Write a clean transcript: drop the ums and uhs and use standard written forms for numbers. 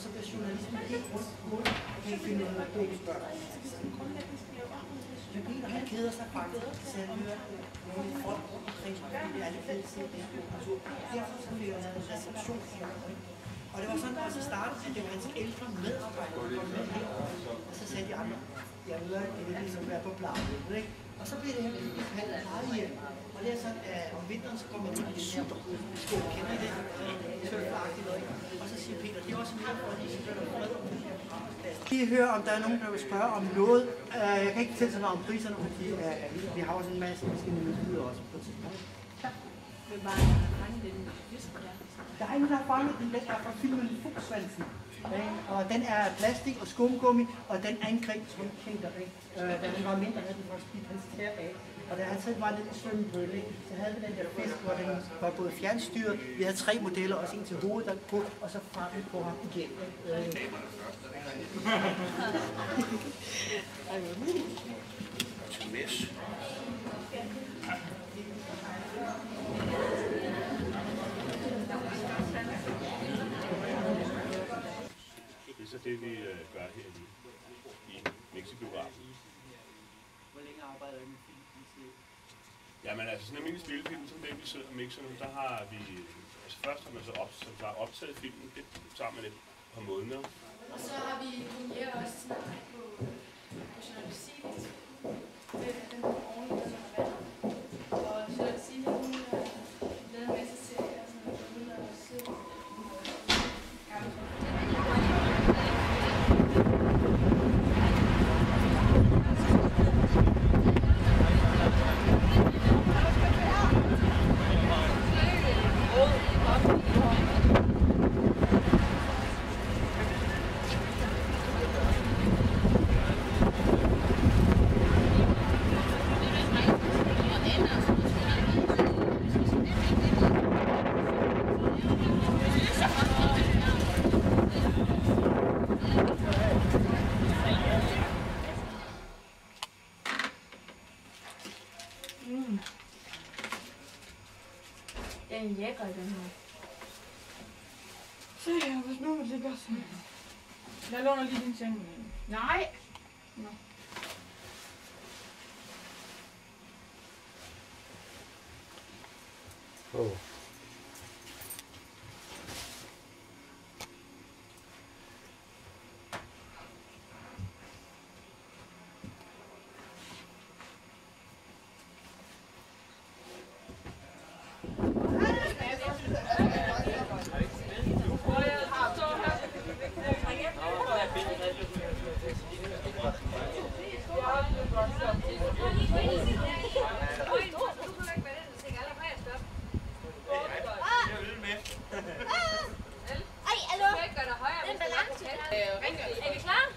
så bliver journalisten helt rundt på og kan finde noget på spørgsmål. Men Peter, han keder sig faktisk, så han hører nogle folk rundt omkring, og det er lidt fedt at se det her kultur. Derfor så fik jeg lavet en reception her. Og det var sådan, at så startede at det var hans ældre medarbejdere, der kom med herovre. Og så sagde de andre, jeg ved ikke, det er ligesom at være på pleje, ikke? Og så blev det her et plejehjem. Og det er sådan, at om vinteren så kommer man ind i den her skål, kender I det? Tøffelagtigt, ikke? Og så siger Peter, det er også mere for, at de så bliver der fred om den her plads. Vi hører, om der er nogen, der vil spørge om noget. Jeg kan ikke fortælle så meget om priserne, fordi vi har også en masse forskellige nyheder også på tidspunkt. Ja. Det var fange den fisk der. Der er en, der har fanget den, der er fra filmen Fugtsvansen. Og den er plastik og skumgummi, og den angreb som Peter. Da han var mindre, havde den faktisk bidt hans tær af. Og da han selv var nede i svømmepøl, så havde vi den der fisk, hvor den var både fjernstyret. Vi havde 3 modeller, også en til hovedet på, og så farten på ham igen. Det er så det, vi gør her i Mexibiografen. Hvor længe arbejder I med film? Jamen altså sådan en almindelig spillefilm, som den vi sidder og mixer nu, der har vi, altså først har man så optaget filmen, det tager man et par måneder. Og så har vi premiere også snart på Charlotte Silit. Det er den ordentlige, der har været. Og Charlotte Silit, hun har lavet en masse serier og sådan noget, hun har også gammelt. Det er en jækker i den her. Se her, hvis nu man ligger sådan. Jeg låner lige din seng. Nej! Nå. Oh. Er vi klar?